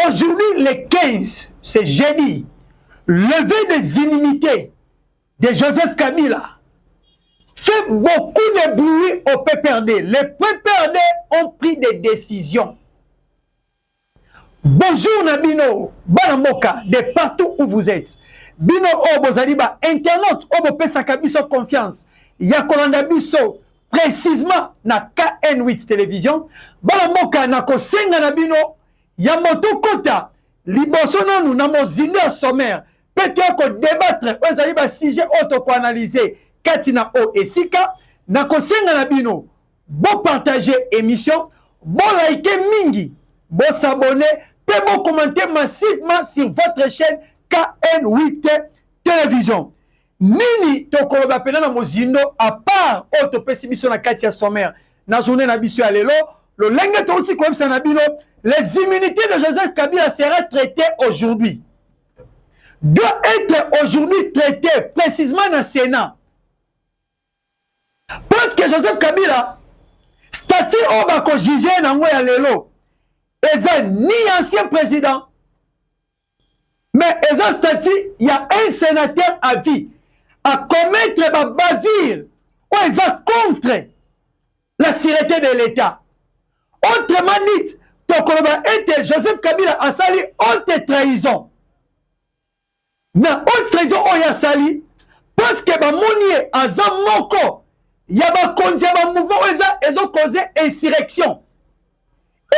aujourd'hui, le 15, c'est jeudi, levée des inimitiés de Joseph Kabila fait beaucoup de bruit au PPRD. Les PPRD ont pris des décisions. Bonjour Nabino, Banamoka, de partout où vous êtes. Bino Obozaliba, internaute, Obopesaka biso confiance. Yakolanda biso, précisément na KN8 télévision. Banamoka na kosenga Nabino, Yamoto Kota, liboso nanu na mozindo sommaire. Peut-être qu'on débattre, Ozaliba sujet auto-analysé, Katina O et Sika, na kosenga Nabino, bon partager émission, bon liker mingi, bon s'abonner, peut vous commenter massivement sur votre chaîne KN8 Télévision. Nini tokoloba pena na mozindo à part auto pessimission na katia sommaire na journée na biso ya lelo le lenge touti comme ça na bino les immunités de Joseph Kabila sera traitées aujourd'hui. Doit être aujourd'hui traité précisément dans le Sénat. Parce que Joseph Kabila statut obako jugé na ngo ya lelo eza ni ancien président, mais eza statut, il y a un sénateur à vie à commettre ma bavure ou eza contre la sûreté de l'État. Autrement dit, tokoloba ete Joseph Kabila a sali haute trahison. Na haute trahison oya sali parce que ba mounier aza moko ya ba konzi ya ba mouvement eza ezo causer insurrection.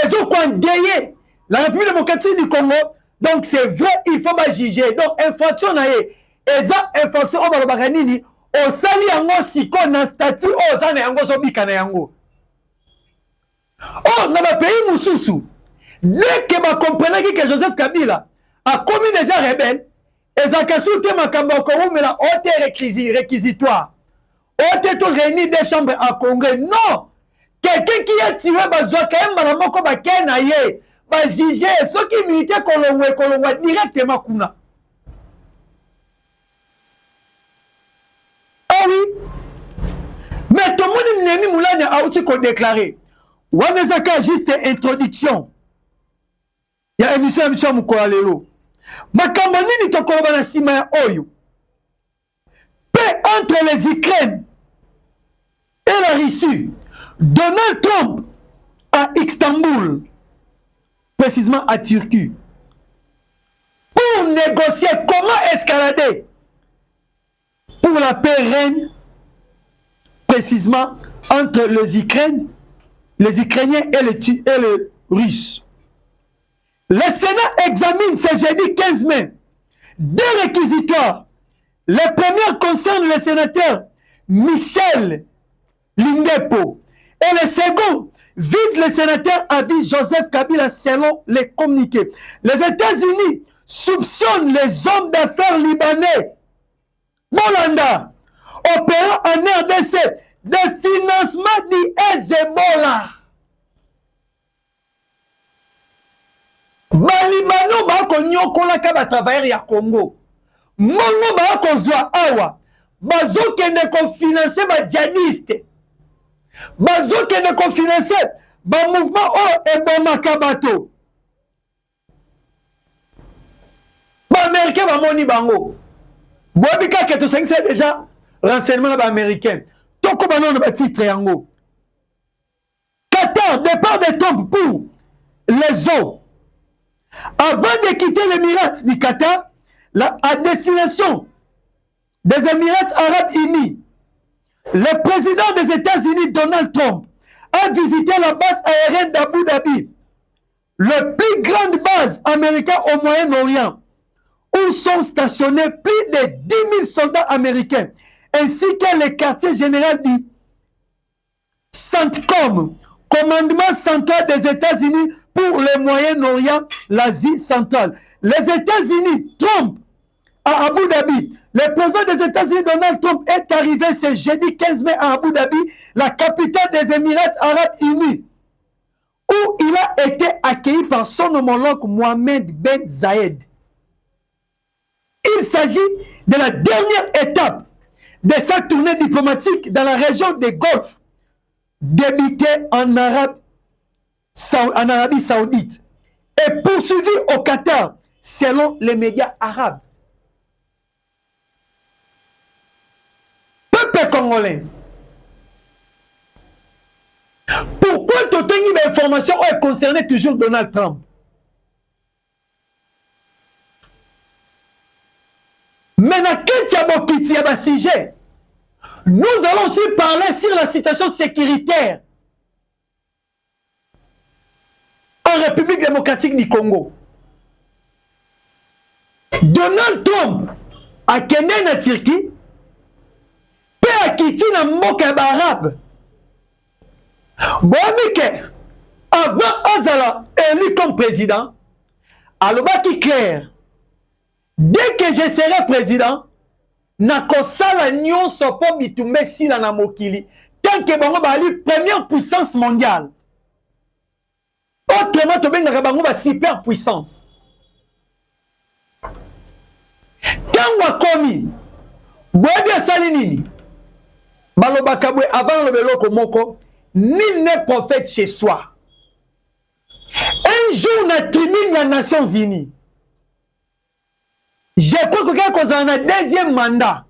Ils ont condamné la République démocratique du Congo. Donc c'est vrai, il faut pas juger. Donc infraction na ye. Ils ont infraction au balobakanini. Au sali yango siko na statut au zane yango zobika na yango. Oh, dans le pays Moussousou, dès que ma comprenait que Joseph Kabila a commis déjà rebelle, ils ont consulté ma cambo mais la haute réquisitoire. Haute tout réuni des chambres à Congrès. Non! Quelqu'un qui a tiré bazwa quand même moko ba kena ye ba juger ceux qui militaient kolongwe directement kuna. Ah oui. Mais tout le monde nemi moulane a outi ko déclarer. Wanezaka juste introduction. Ya émission mukola lelo. Makambo nini to koloba na sima ya oyo. Paix entre les Ukraine et la Russie. Donald Trump à Istanbul, précisément à Turquie, pour négocier comment escalader pour la paix reine, précisément entre les Ukrainiens et les Russes. Le Sénat examine ce jeudi 15 mai deux réquisitoires. Le premier concerne le sénateur Michel Lingepo. Et le second vise le sénateur à vie Joseph Kabila selon les communiqués. Les États-Unis soupçonnent les hommes d'affaires libanais Bolanda opérant en RDC de financement du Hezbollah. Balibano bako nyokola ka ba travailleurs ya Congo. Mongo bako zwa awa bazo kende ko financer ba djihadiste. Bazo kende ko financer ba mouvement o ebomaka bato. Ba américain ba moni bango. Bobika ke to c'est déjà renseignement ba américain. Toko banon ba titre yango. Qatar départ des tombes pour les eaux. Avant de quitter l'Émirat du Qatar, à destination des Émirats Arabes Unis, le président des États-Unis, Donald Trump, a visité la base aérienne d'Abu Dhabi, la plus grande base américaine au Moyen-Orient, où sont stationnés plus de 10 000 soldats américains, ainsi que le quartier général du CENTCOM, commandement central des États-Unis pour le Moyen-Orient, l'Asie centrale. Les États-Unis, Trump, à Abu Dhabi. Le président des États-Unis, Donald Trump, est arrivé ce jeudi 15 mai à Abu Dhabi, la capitale des Émirats Arabes Unis, où il a été accueilli par son homologue Mohamed Ben Zayed. Il s'agit de la dernière étape de sa tournée diplomatique dans la région des Golfe, débutée en Arabie Saoudite est poursuivi au Qatar, selon les médias arabes. Peuple congolais, pourquoi tu as une information concernée toujours Donald Trump? Maintenant, quand il y a un sujet, nous allons aussi parler sur la situation sécuritaire en République démocratique du Congo. Donald Trump a quitté la Turquie, puis a quitté la mboka arabe. Bon, avant Azala élu comme président, alors qui clair, dès que je serai président, nakosala nyonso po bitumbe sila na mokili, tant que bango bali première puissance mondiale. Autrement, tu benga bango ba superpuissance. Quand wakomi, boyebi asali nini? Balobaka bwe avant le beloko moko, nul n'est prophète chez soi. Un jour, na tribune des Nations Unies, je crois que quand on a un deuxième mandat,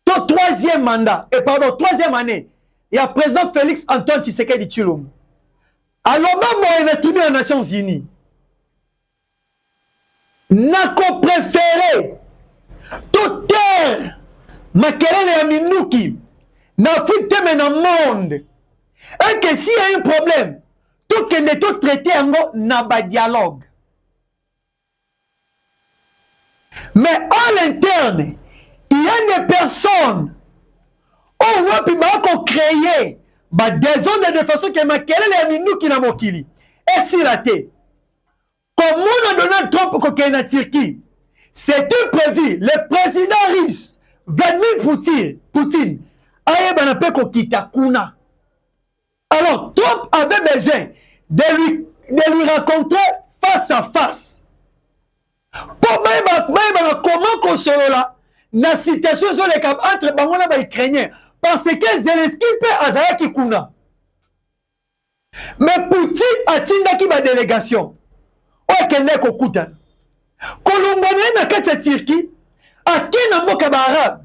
ton troisième mandat, et pardon, troisième année, il y a le président Félix Antoine Tshisekedi Tshilombo. Alors, on a tribune des Nations Unies. N'a préféré toute terre, makelele ya minuki, n'Afrique mais dans le monde. Et que s'il y a un problème, tout que ne tout traité n'a pas dialogue. Mais à l'interne, il y a des personnes qui ont créé des zones de façon que makelele ya minuki na mokili. Et si la té, comme on a donné Trump qui est en Turquie, c'était prévu, le président russe, Vladimir Poutine, alors, Trump avait besoin de lui rencontrer face à face. Pour comment consoler là, la situation entre Bangola et les Ukrainiens, parce que Zelensky peut Azaya Kikuna. Mais Poutine a tindaki ba délégation. O kende kokuta. Colombien na kati ya Turquie, akina mboka ba arabe.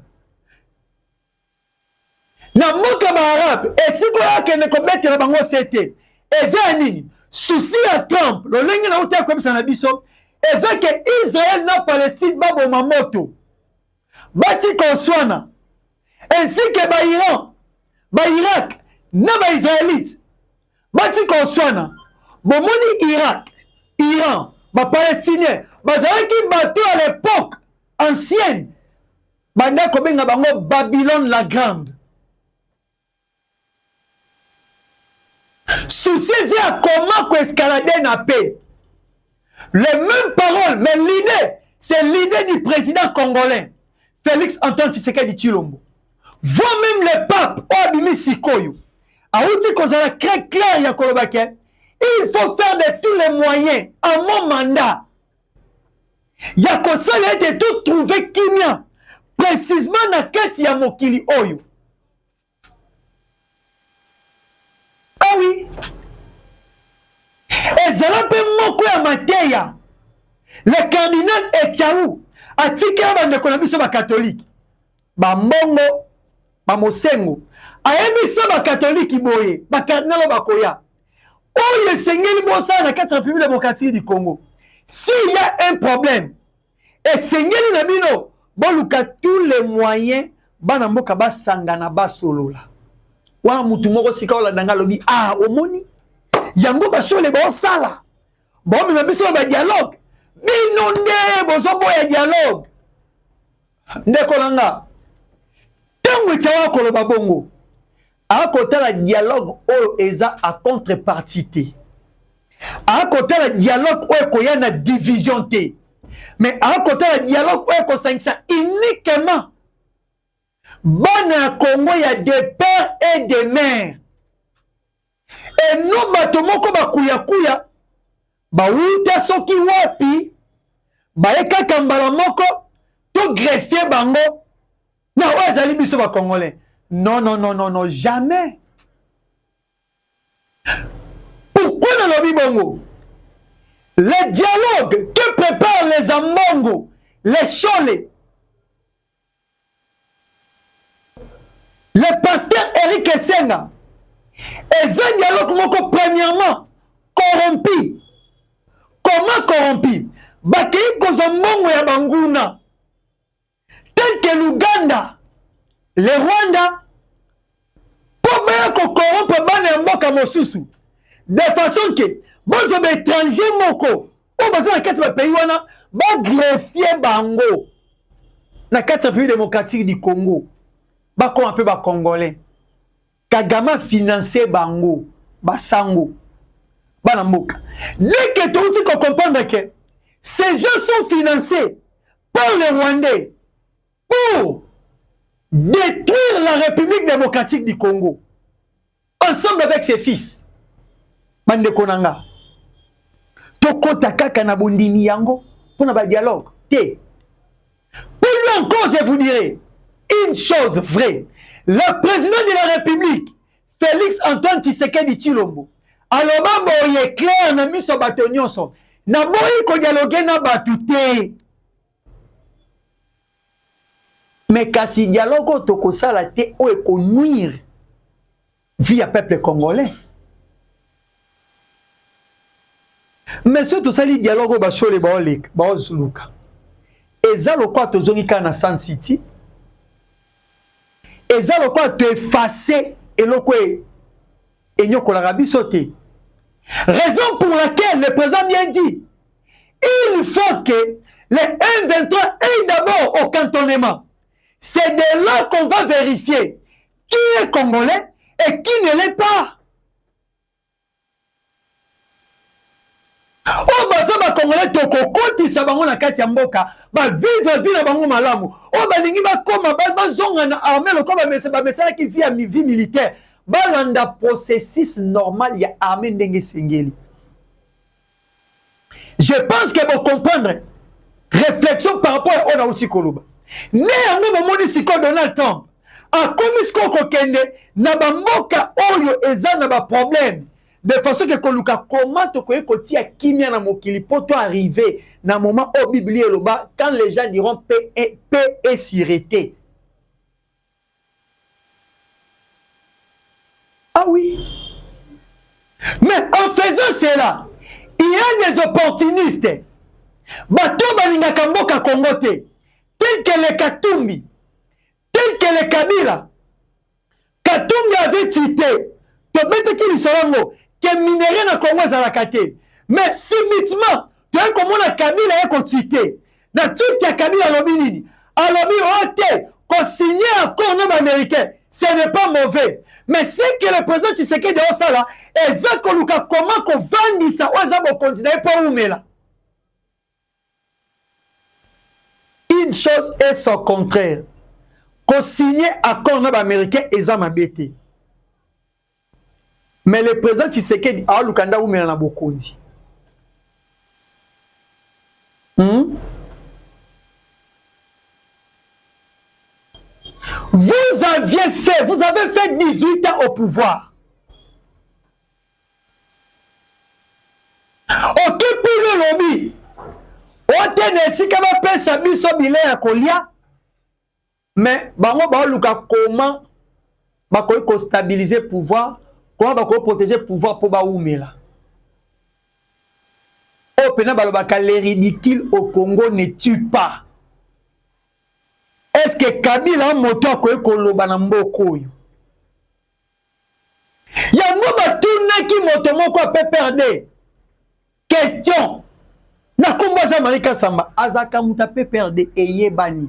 Na mboka ba arabe, esiko akende ko betela bango sete. Eza nini? Souci à Trump, le lengi na uta ko bisa na biso, eza ke Israël na Palestine babo mamoto. Bati koswana. Ainsi que ba Iran, ba Irak, na ba Israélite. Bati koswana. Bomoni Irak, Iran, ba Palestinien, bazalaki bateau à l'époque ancienne. Banda ko benga bango Babylone la Grande. Souci à comment escalader na paix. Les mêmes paroles, mais l'idée, c'est l'idée du président congolais, Félix Antoine Tshisekedi Tshilombo. Voire même le pape, Oabimi Sikoyo, a dit qu'on a très clair, Yakolobake, il faut faire de tous les moyens, en mon mandat. Yakosa a été tout trouvé Kimia, précisément dans Kati Yamokili Oyo. Ah oui. Et Zalape Moko ya Mateya, le cardinal Echaou, a tiké à bande konabiso ba catholique. Ba mbongo, ba mosengo. A ebisa ba catholique boye, ba cardinal ba koya. Oh, le Seigneur Bossa na 4 République démocratique du Congo. S'il y a un problème, et Seigneur Nabino, bon luka tous les moyens, bana mboka ba sangana ba solola. Wana mutu moko sika ola danga lobi, ah, omoni. Yango basole ba sala. Bon, mais biso ba dialogue. Binonde bozo boya dialogue. Ndeko langa. Tango chawa koloba bongo. A côté la dialogue o eza a contrepartie. A côté la dialogue o ko yana division té. Mais à côté la dialogue o ko sangisa uniquement bana Congo ya des pères et des mères. Et nous bato moko bakuya kuya ba uta soki wapi ba eka kambala moko to greffier bango na wazali biso ba congolais. Non, non, non, non, non, jamais. Pourquoi dans le bongo? Le dialogue que préparent les Ambongo, les Cholé, le pasteur Eric Essenga, et ce dialogue moko premièrement corrompu. Comment corrompu? Bakei Kozambongo ya Banguna, tel que l'Ouganda, le Rwanda, pour bien qu'on corrompe bana mboka mosusu, de façon que bon étranger moko, on va na kati ba pays wana, ba greffier bango na kati pays démocratique du Congo, ba comme un peu ba congolais. Kagama financé bango, ba sango, bana mboka. Dès que tu comprendre que ces gens sont financés par les Rwandais pour détruire la République démocratique du Congo, ensemble avec ses fils. Bande konanga. Tokota kaka na bondimi yango pour na ba dialogue. Te. Pour lui encore, je vous dirai une chose vraie. Le président de la République, Félix Antoine Tshisekedi Tshilombo, aloba boye clair na miso bato nyonso. Na boyi ko dialogue na batu te. Mais kasi dialogue toko sala te o eko nuire via peuple congolais. Mais surtout sali dialogue ba chole ba olek ba ozuluka. Eza lokwa tozongi kana Sun City. Eza lokwa to effacer eloko enyoko la rabiso te. Raison pour laquelle le président bien dit, il faut que les M23 aillent d'abord au cantonnement. C'est de là qu'on va vérifier qui est congolais et qui ne l'est pas. Oh, bah ça va congolais toko koti sa bango na kati ya mboka, ba vivre vie na bango malamu. Oh, ba lingi ba koma ba zonga na armée le komba ba mesala ki vie à vie militaire. Balanda processus normal ya armée ndenge sengeli. Je pense que vous comprendre réflexion par rapport à Ona Utikoloba. Ne yango momoni siko Donald Trump a commis ko kende na bamboka oyo eza na ba problème de façon que koluka comment to koye kotia kimia na mokili poto arriver na moment au Bible loba quand les gens diront paix et sûreté. Ah oui. Mais en faisant cela, il y a des opportunistes. Bato balinga kamboka Kongote, tels que les Katumbi, tels que les Kabila. Katumbi avait tweeté, to bete ki lisolango, que minéré na Congo zalakate. Mais subitement, tu as comme on a Kabila yako tweeté. Na tweet ya Kabila lobi nini? Alobi ote, ko signé accord non américain. Ce n'est pas mauvais. Mais c'est que le président Tshisekedi de Osala, et Zakoluka, comment qu'on vende ça, on va continuer pour où là. Une chose est son contraire. Qu'on signe accord américain et ça m'a bêté. Mais le président Tshisekedi a Lukanda ou na Bokondi. Vous avez fait 18 ans au pouvoir. Ok, pour le lobby. Mais comment va stabiliser le pouvoir, comment va protéger le pouvoir pour Baoumela. Les ridicules au Congo ne tuent pas. Est-ce que Kabila a moto ko koloba na mboko yo? Ya moba tuna ki moto moko PPRD. Question. Na kombo za Marika Samba azaka muta PPRD eyebani.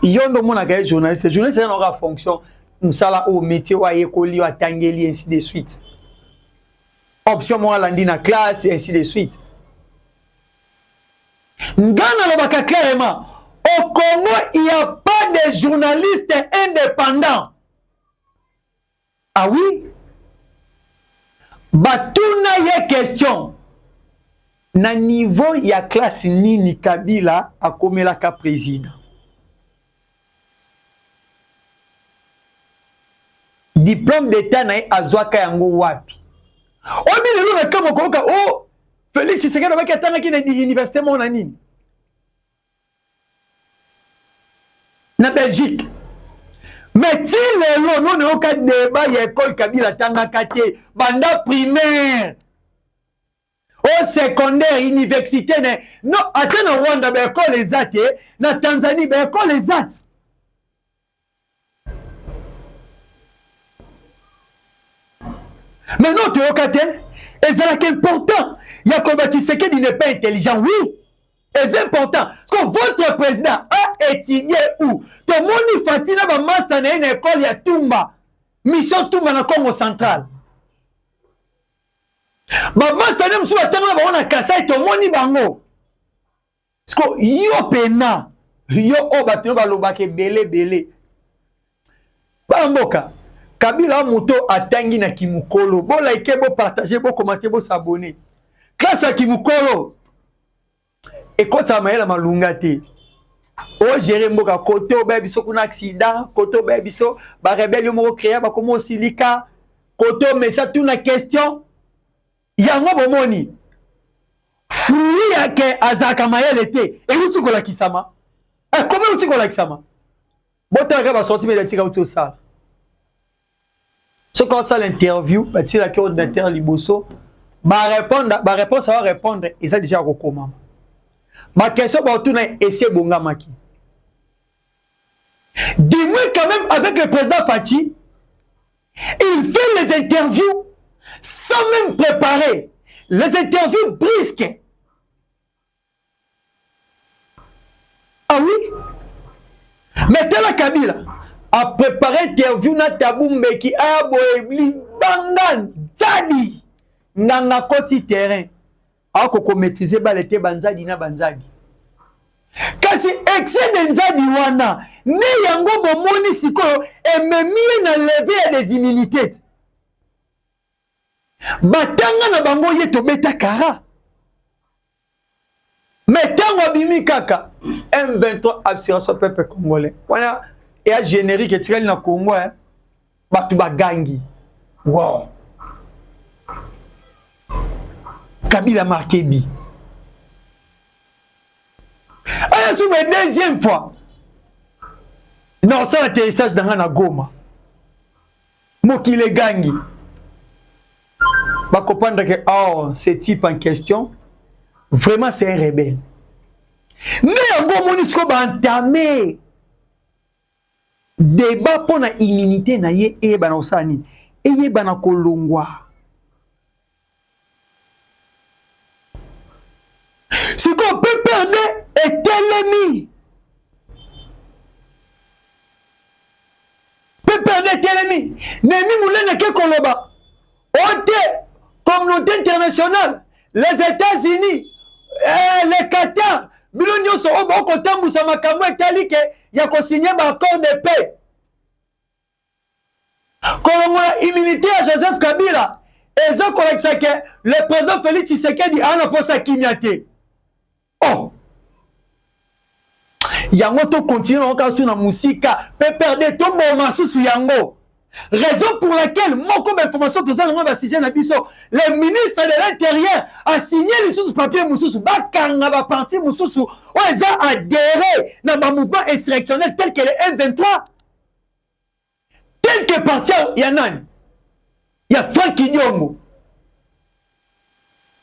Yondo mona ka journaliste n'a pas fonction musala au métier wa yekoli wa tangeli ainsi de suite. Option mo alandi na classe et ainsi de suite. Ngana lobaka clairement au Congo, il n'y a pas de journalistes indépendants. Ah oui? Batuna y question. Na niveau ya classe nini Kabila a comme la ka président. Diplôme d'état na azwaka yango wapi. Obi lelo na kama koka oh Félix Tshisekedi abaki atangaki na université mona nini na Belgique. Mais ti lelo non oka débat ya école Kabila tangaka te banda primaire au secondaire université ne non ata na Rwanda ba école ezate na Tanzanie ba école ezate. Mais non tu oka te ezalaka important ya Komba Tshisekedi n'est pas intelligent oui. Et c'est important. Parce que votre président a étudié où? Tout le monde fatine ba master na une école ya Tumba. Mission Tumba na Congo central. Ba master na msu batanga ba ona Kasai to moni bango. Parce que yo pena yo o batino ba lobake belé. Ba mboka Kabila moto atangi na Kimukolo. Bo like bo partager bo commenter bo s'abonner. Classe à Kimukolo. Et quand ça m'a malunga te o gérer mboka côté o bebiso kuna accident côté o bebiso ba rebelle mo créer ba comme silika côté mais ça tout na question yango bomoni fruit yake azaka mayele te et uti ko la kisama comment uti ko la kisama botaka ba sorti mais tika uti ça ce qu'on ça l'interview ba tira ke ordinateur liboso ba réponse ça va répondre et ça déjà ko comment. Ma question est essayer Bongamaki. Dis-moi quand même avec le président Fachi, il fait les interviews sans même préparer. Les interviews brisques. Ah oui? Mais tel Kabila a préparé l'interview na Tabumbeki a boebli bangan tadi nanga koti terrain. Ako maîtriser balete banzadi na banzadi kasi excès de nzadi wana ne yango bomoni sikoyo ememie na lever des immunités batanga na bango ye to beta kara mais tango bimi kaka M23 absurde peuple congolais wana et a générique etikali na Congo batu bagangi wow. Kabila marqué bi. Alors sur la deuxième fois. Non, ça l'atterrissage dans la Goma. Mokile gangi. Va comprendre que oh, ce type en question, vraiment c'est un rebelle. Mais en gros, Monisco va entamer débat pour la immunité na ye et banosani et ye banakolongwa. Ce qu'on peut perdre est l'ennemi. Peut perdre est l'ennemi. Nemi moulene ke koloba. Ote, communauté internationale, les États-Unis, les Qatar, bilonyo so obo kotambu sa makambo etali ke ya ko signer ba accord de paix. Kolongola immunité à Joseph Kabila. Et ça correct ça que le président Félix Tshisekedi a pas sa kinyate. Oh, yango to continue encore sur la musique, peut perdre tout moment sous yango. Raison pour laquelle mon comme information que ça va signer na biso, le ministre de l'Intérieur a signé les sous papier mususu bakanga ba parti mususu o eza adhéré na ba mouvement insurrectionnel tel que le M23. Tel que parti yanan. Il y a Franck Nyongo.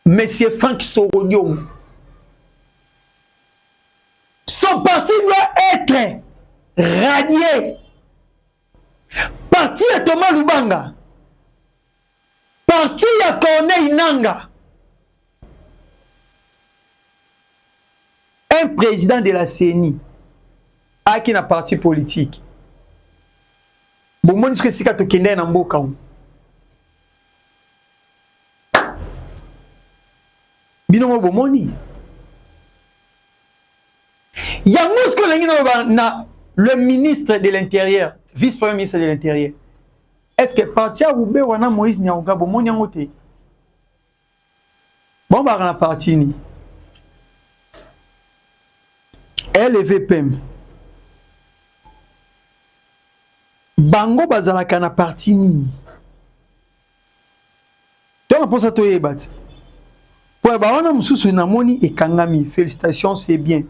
Monsieur Franck Sorodion. Son parti doit être radié. Parti à Thomas Lubanga. Parti à Corneille Nanga. Un président de la CENI a qui n'a parti politique. Bon, moi, je sais que tu es un mboka. Binomo bomoni. Le ministre de l'Intérieur, vice-premier ministre de l'Intérieur, est-ce que parti à Oubé ou à Moïse Niaouga bomoni angote? Bon, bah, on a parti ni. LVPM. Bango bazalaka na parti ni. Donc, on pense à toi, Ebat. Ouais, bah on a mususu na moni et kangami. Félicitations, c'est bien.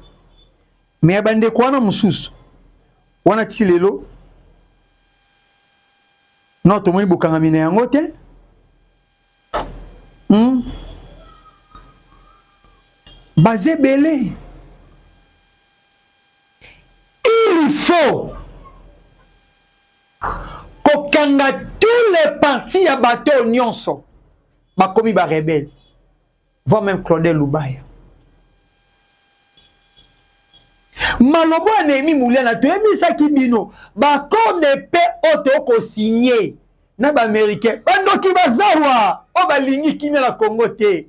Mais bande quoi na mususu? On a tilelo. Non, tout le monde est kangami na yango te. Basé belé. Il faut kokanga tous les partis à bateau nyonso. Ba komi ba rebelle. Voire même Claudel Loubaya. Malobo anemi Mouliana toyebi sa kibino. Ba accord de paix auto ko signé na ba américain. Bando ki bazawa o ba lingi kimi la Congo te.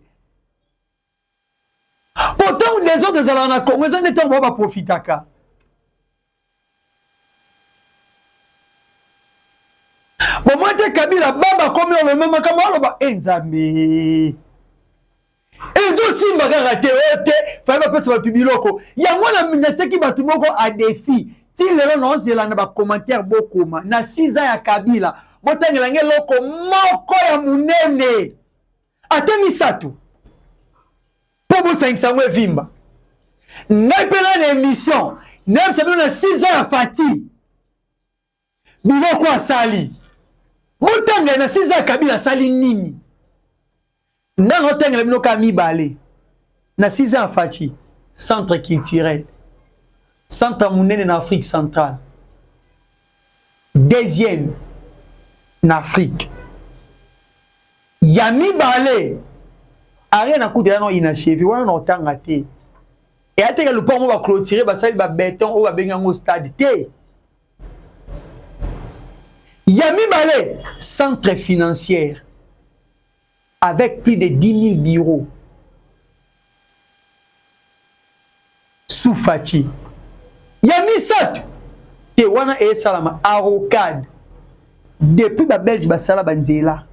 Pourtant les autres des alana Congo ils en étant ba profitaka. Bon moi te Kabila baba comme le même comme ba enzambe. Ils aussi m'a raté fallait pas passer par pibiloko ya mwana minyateki batu moko a défi ti lelo non zela na ba commentaire bokoma na 6 ans ya Kabila botangela nge loko moko ya munene atemi satu po bo 500 vimba ngai pena na émission nem c'est na 6 ans ya Fati biloko asali botangela na 6 ans ya Kabila asali nini Nan otengele binoka mibale na 6 ans Fati centre culturel centre munene en Afrique centrale deuxième en Afrique ya mibale rien na kutela no inachevi wana na otanga te et ateka le pont va clôturer ba sali ba béton o ba benga ngo stade te ya mibale centre financier avec plus de 10 000 bureaux sous Fati. Yami Sat, et wana e salama arocade depuis ba Belge basala banzela.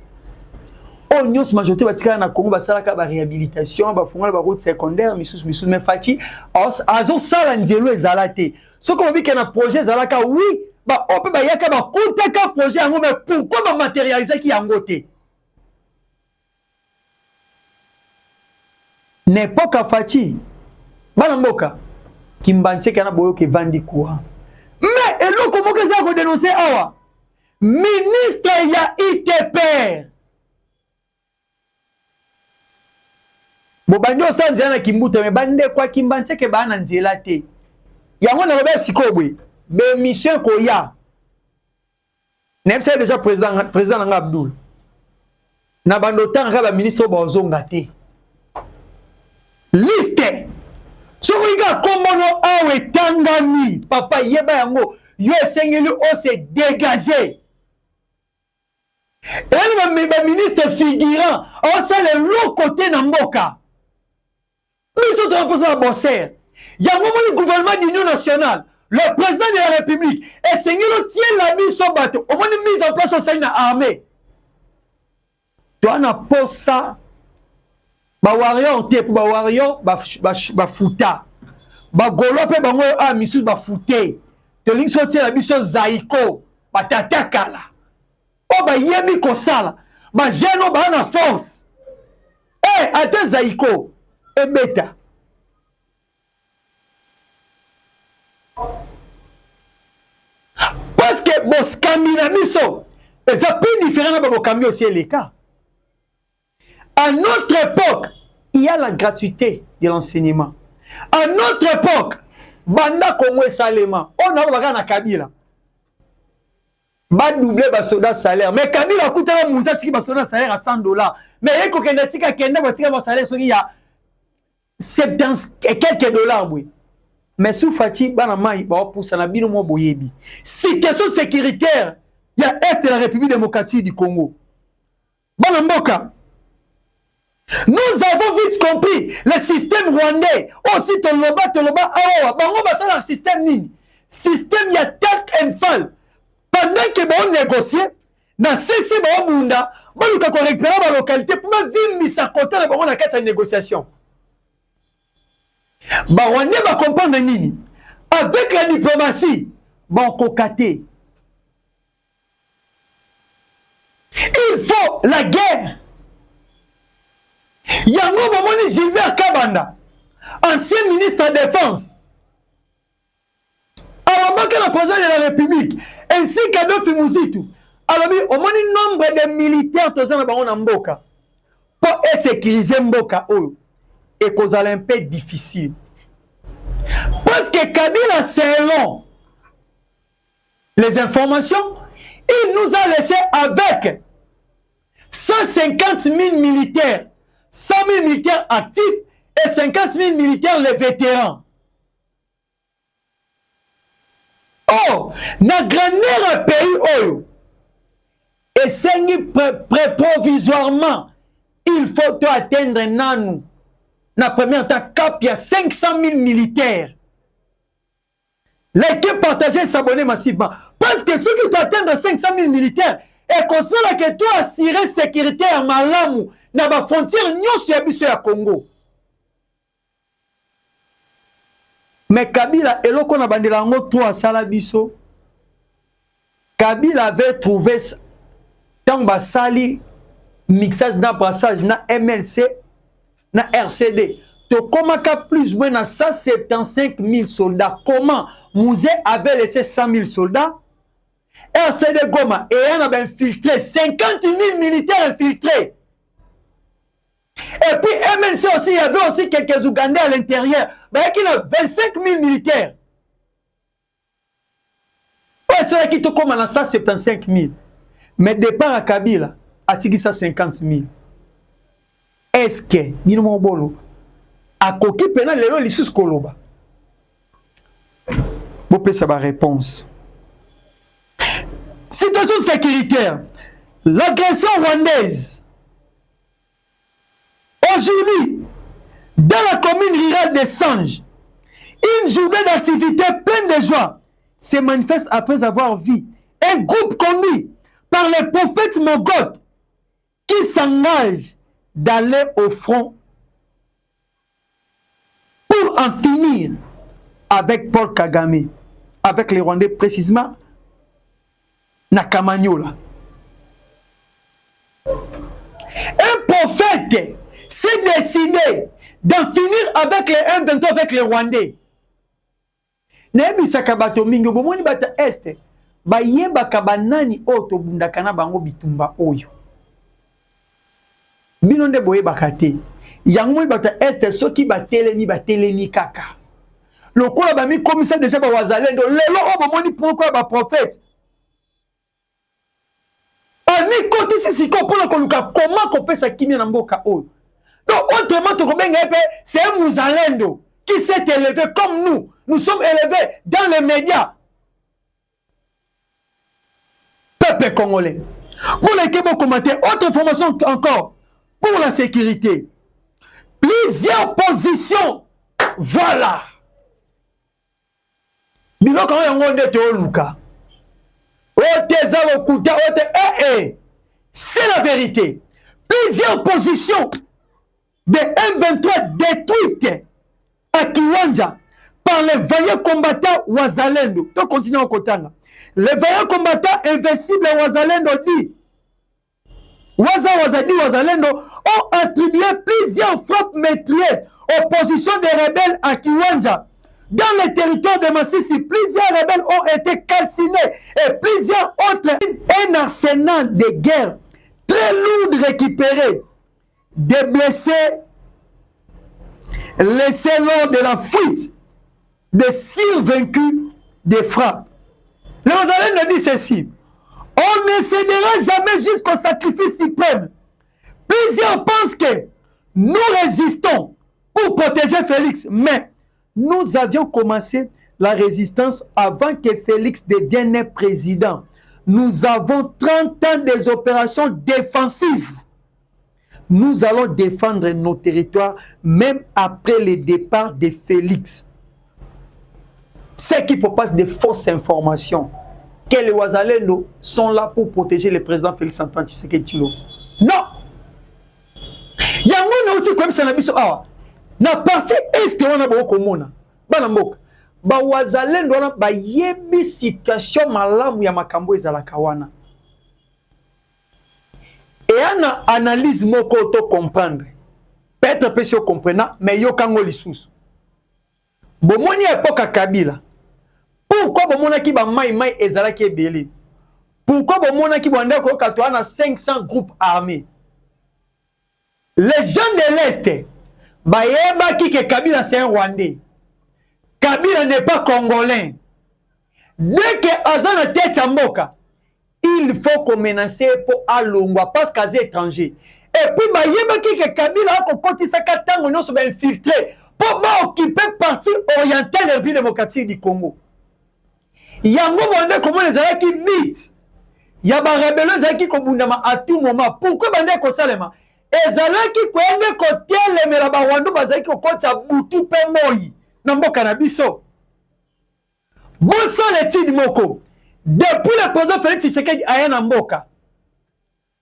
On nyos majorité batika na Congo basala ka ba réhabilitation ba fongola ba route secondaire misus mais Fati azo sala nzelo ezalate. Ce qu'on dit que na projet zalaka oui, ba on peut ba yaka ba kutaka projet yango mais pourquoi ba matérialiser ki yango te? N'époque à Fati, Balamboka, Kimbanse kana boyo ke vandi courant. Mais et l'eau comment que ça a dénoncé awa? Ministre ya ITP. Bobanyo sanzia na kimbuta me bande kwa Kimbanse ke bana nzela te. Yango na robe sikobwe. Be mission ko ya. Nemse déjà président nga Abdul. Na bandotan ka ba ministre bozonga te. Liste sokiga komono awe tangani papa yeba yango yo esengeli o se dégager et ba ministre figurant o sale l'autre côté na mboka biso to posa la bosser yango mo gouvernement d'union nationale le président de la république esengeli tient la biso bato au moins mise en place au sein na armée doit na posa ba warrior te ba warrior ba futa ba golo pe bango a misu ba futé te link sorti la biso zaiko ba tatakala o ba yebi ko sala ba jeno ba na force ate zaiko e beta parce que bos kamina biso et ça plus différent ba ko kambi aussi les cas. À notre époque, il y a la gratuité de l'enseignement. À notre époque, Banda Kongo Salema, on a bagana Kabila. Ba doubler ba soda salaire. Mais Kabila coûte la mouza tiki ba soda salaire à $100. Mais il faut que tika kenda ba tika ba salaire so il y a 70 et quelques dollars oui. Mais sous Fati bana mai ba pour ça na bino mo boyebi. Situation sécuritaire, il y a est de la République démocratique du Congo. Bana mboka. Nous avons vite compris le système rwandais. Aussi, Toloba, Awa, Bango, ça le système nini. Système, il y a tête infâme. Pendant que on négocie, dans CC, on bunda, on nous récupérer la localité pour vivre mis à côté de la carte de négociation. Rwandais va comprendre nini. Avec la diplomatie, bon, cocaté. Il faut la guerre. Yango bomoni Gilbert Kabanda, ancien ministre de la Défense, alors que le président de la République, ainsi qu'Adolphe Mouzitu, alors au moins nombre de militaires dans Mboka pour sécuriser Mboka et cause un peu difficile. Parce que Kabila, selon les informations, il nous a laissé avec 150 000 militaires, 100 000 militaires actifs et 50 000 militaires les vétérans. Oh, na grandeur pays oyo, et c'est provisoirement, il faut atteindre nanou. Na première temps, cap, il y a 500 000 militaires. L'équipe partagée s'abonner massivement. Parce que ceux qui doivent atteindre 500 000 militaires, et comme ça que toi assurer sécurité à Malamu, na ba frontière nyon sur biso ya Congo. Mais Kabila, et l'on a bandé la moto à Salabiso, Kabila avait trouvé tant basali mixage na passage na MLC na RCD. To comment plus ou moins 175 000 soldats. Comment Mouzé avait laissé 100 000 soldats? RCD Goma et on a infiltré 50 000 militaires infiltrés. Et puis MLC aussi, il y avait aussi quelques Ougandais à l'intérieur. Mais il y a 25 000 militaires. Ouais, c'est là qui te comme à 175 000. Mais départ à Kabila, a tigui 150 000. Est-ce que, Bino Bolo, à Koki Pena, les lois, les sous Koloba? Vous pouvez savoir la réponse. Situation sécuritaire. L'agression rwandaise. Aujourd'hui, dans la commune rurale de Sange, une journée d'activité pleine de joie se manifeste après avoir vu un groupe conduit par le prophète Mogote qui s'engage d'aller au front pour en finir avec Paul Kagame, avec les Rwandais précisément Nakamanyola. Un prophète s'est décidé d'en finir avec les M23, avec les Rwandais. Nebi sakabato mingi bomoni bata este ba yeba kabanani oto bundakana bango bitumba oyo. Bino nde boye bakate. Yango bata este soki batelemi kaka. Lokola ba mi komisa déjà ba wazalendo lelo o bomoni pourquoi ba prophète. Ani koti sisi ko pona koluka comment ko pesa kimia na mboka oyo. Donc autrement to kobenga c'est un Mouzalendo qui s'est élevé comme nous. Nous sommes élevés dans les médias. Peuple congolais. Pour lesquels vous commentez, autre information encore. Pour la sécurité. Plusieurs positions. Voilà. Bilo quand on est de Luka. C'est la vérité. Plusieurs positions de M23 détruites à Kiwanja par les vaillants combattants Wazalendo. Donc, continuons au Kotanga. Les vaillants combattants invincibles Wazalendo dit Wazalendo ont attribué plusieurs frappes meurtrières aux positions des rebelles à Kiwanja. Dans le territoire de Massissi, plusieurs rebelles ont été calcinés et plusieurs autres. Un arsenal de guerre très lourd récupéré. Des blessés laissés lors de la fuite, des survaincus des frappes. Les Wazalendo dit ceci: on ne cédera jamais jusqu'au sacrifice suprême. Plusieurs pensent que nous résistons pour protéger Félix, mais nous avions commencé la résistance avant que Félix devienne président. Nous avons 30 ans des opérations défensives. Nous allons défendre nos territoires même après le départ de Félix. Ceux qui propagent des fausses informations que les Wazalendo sont là pour protéger le président Félix Antoine Tshisekedi. Non. Yango na uti comme ça na biso awa. Na partie est on a beaucoup komona. Bana mboka. Ba Wazalendo na ba yebi situation malamu ya makambo ezalaka wana. Et ana analyse moko to comprendre. peut-être peu si comprenant mais yo kango lisusu bomoni époque à Kabila pourquoi bomona ki ba mai ezalaki ebele pourquoi bomona ki bande ko katwa na 500 groupes armés les gens de l'Est bayeba ki que Kabila c'est un Rwandais Kabila n'est pas congolais dès que azana tête ya mboka il faut qu'on menace pour alongwa parce qu'azé étranger et puis bayeba ki que Kabila ko kotisa katango nyonso ba infiltrer pour occuper partie orientale de la République démocratique du Congo. Il y a un moment comment les Arabes qui bitent. Il y a des rebelles qui kobundama à tout moment. Pourquoi bande ko salema? Ezala ki kwende ko teleme la Rwanda bazaki ko kota butu pe moyi. Na mboka na biso. Bon sang l'étude moko. Depuis le président Félix Tshisekedi aya na mboka.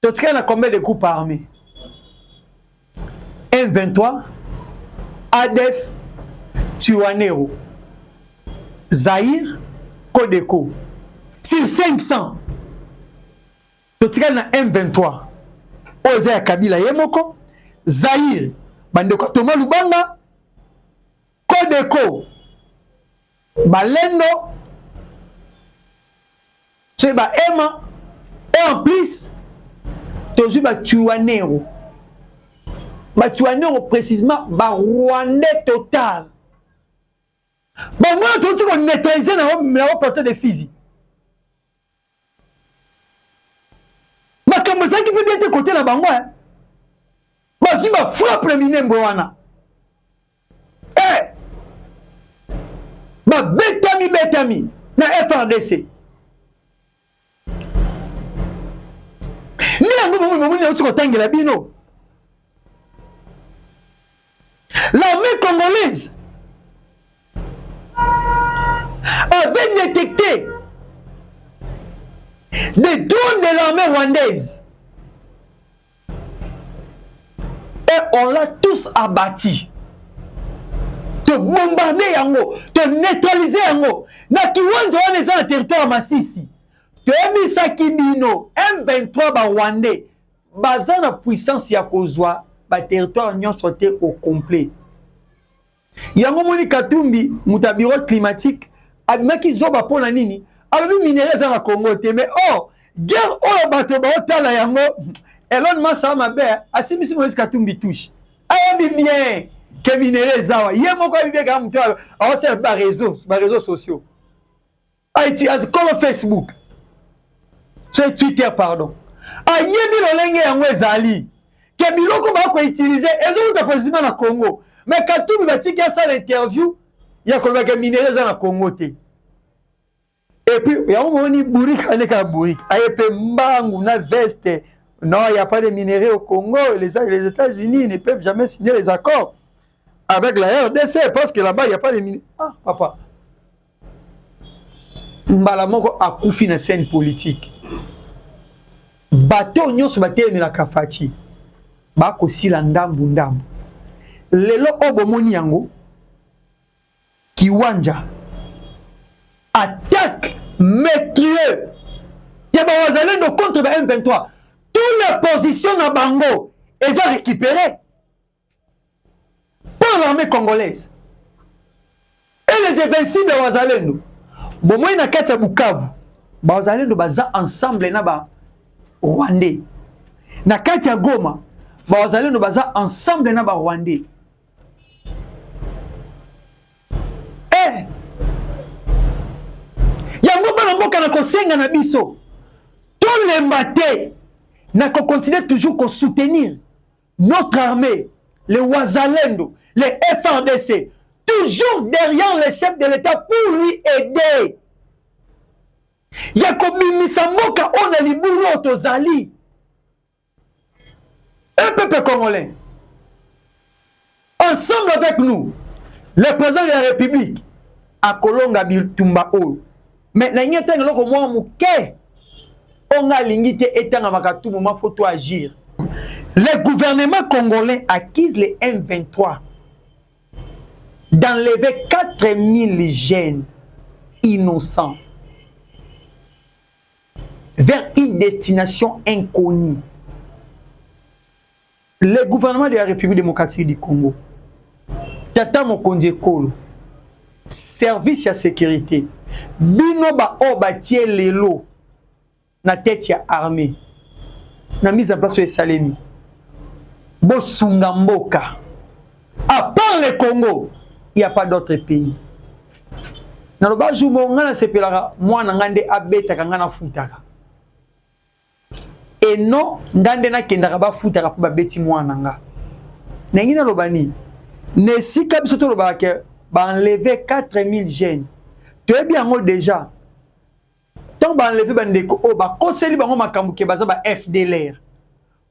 Totika na combien de groupes armés? M23 ADF, Tuanero, Zaïre, Kodeko. Sur 500, tu as M23. Oza Kabila Yemoko, Zaïre, Bandeko Toma Lubanga, Kodeko, Balendo, tu as Emma, et en plus, tu as Tuanero. Batuanero précisément Rwandais total. Bon moi tout on neutraliser na portée de physique. Ma comme ça qui peut être côté là bango hein. Ba si ba frappe le minembo wana. Ba betami na FRDC. Ni ngo mo ni otiko tangela bino. L'armée congolaise avait détecté des drones de l'armée rwandaise et on l'a tous abattu. De bombarder yango, de neutraliser yango. Na kiwanja wana eza na territoire Masisi. Toyebisa kibino M23 ba Rwandais baza na puissance ya kozwa ba territoire nyonso te au complet. Yango moni Katumbi mutabiro climatique abimaki zoba pona nini alobi minéraux za na Congo te mais oh guerre oyo bato ba otala yango Elon Musk mabe asimisi Moïse Katumbi touche ayebi bien que minéraux zawa ye moko ayebi ga mutu a se ba réseaux sociaux Haïti as comme Facebook sur Twitter pardon ayebi lolenge yango ezali que biloko ba ko utiliser ezo ta président na Congo. Mais quand tu vas dire ça l'interview, il y a comme que minéraux dans le Congo. Et puis, il y a un moment où Bourik, il mbangu na veste. Non, il n'y a pas de minéraux au Congo. Les États-Unis ne peuvent jamais signer les accords avec la RDC parce que là-bas, il n'y a pas de minéraux. Ah, papa. Mbalamoko a koufi na scène politique. Bateau nyon se bateau na kafati. Bako sila ndambu ndambu. Lelo obomoni yango Kiwanja attaque maîtrieux ya ba wazalendo contre ba M23 toutes les positions na bango elles ont récupéré par l'armée congolaise et les invincibles wazalendo bomoi na kati ya Bukavu ba wazalendo baza ensemble na ba Rwandais na kati ya Goma ba wazalendo baza ensemble na ba Rwandais. Yango bana mboka na kosenga na biso tous les matins na ko continuer toujours qu'on soutenir notre armée les Wazalendo les FRDC toujours derrière le chef de l'État pour lui aider yakobimisa mboka on a libulu tozali un peuple congolais ensemble avec nous le président de la République a Kolonga Bitumba Oyo. Mais na nyata ngelo mwa muke onga lingite etanga makatu moment faut agir. Le gouvernement congolais accuse les M23 d'enlever 4000 jeunes innocents vers une destination inconnue. le gouvernement de la République démocratique du Congo, Tata Mokonzi Ekolo, service ya sécurité, bino ba o batie lelo na tête ya armée, na mise en place de Salemi, bo sungamboka. À part le Congo, il n'y a pas d'autre pays. Dans le bas jour, on se pelara, moi, n'angande abeta kangana futaka. Et non, ngande na kendaka ba futaka pour ba beti moi nanga. Nengi na lobani, ne si kabisoto lobaka ke ba enlever 4000 jeunes. Tu es bien déjà. Tant ba enlever bandeko o ba koseli bango makambu ke baza ba FDLR.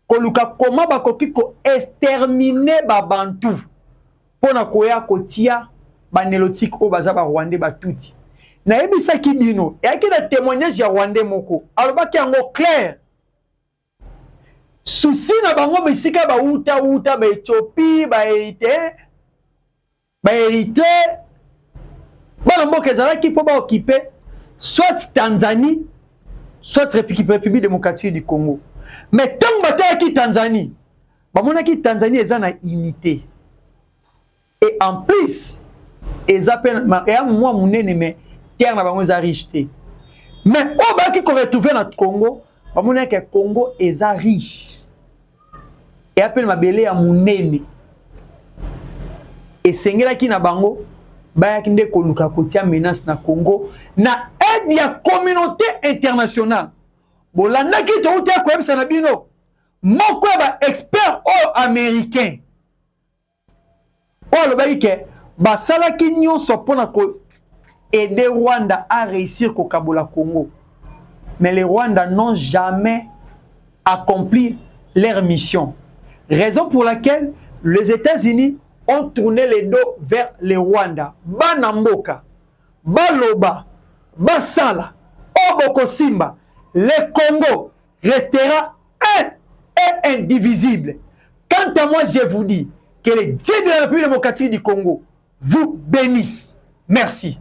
Koluka comment ba koki ko exterminer ba bantu. Pona koya kotia banelotique o baza ba Rwandais ba tuti. Na yebisa ki bino, e aki na témoignage ya Rwandais moko. Aloba ki yango clair. Souci na bango bisika ba uta ba Éthiopie, ba Érythrée. Bana mboka ezalaki po ba occuper soit Tanzanie, soit République démocratique du Congo. Mais tant bataki Tanzanie, ba monaki Tanzanie eza na unité. Et en plus, ils appellent moi mon mais terre na bango za riche. Mais au bas qui retrouver notre Congo, ba monaki que Congo est riche. Et appelle ma belé à mon et sengela ki na bango ba yakinde ko luka kotia menace na Congo na aide ya communauté internationale. Bolanda ki to uta ko ebisa na bino. Moko ba expert américain. Oh, le baïke, basala ki nyonso pona ko aider Rwanda à réussir au Kabola Congo. Mais les Rwandais n'ont jamais accompli leur mission. Raison pour laquelle les États-Unis ont tourné les dos vers les Rwandais. Banamboka, Baloba, Basala, Oboko Simba, le Congo restera un et indivisible. Quant à moi, je vous dis que les dieux de la République démocratique du Congo vous bénissent. Merci.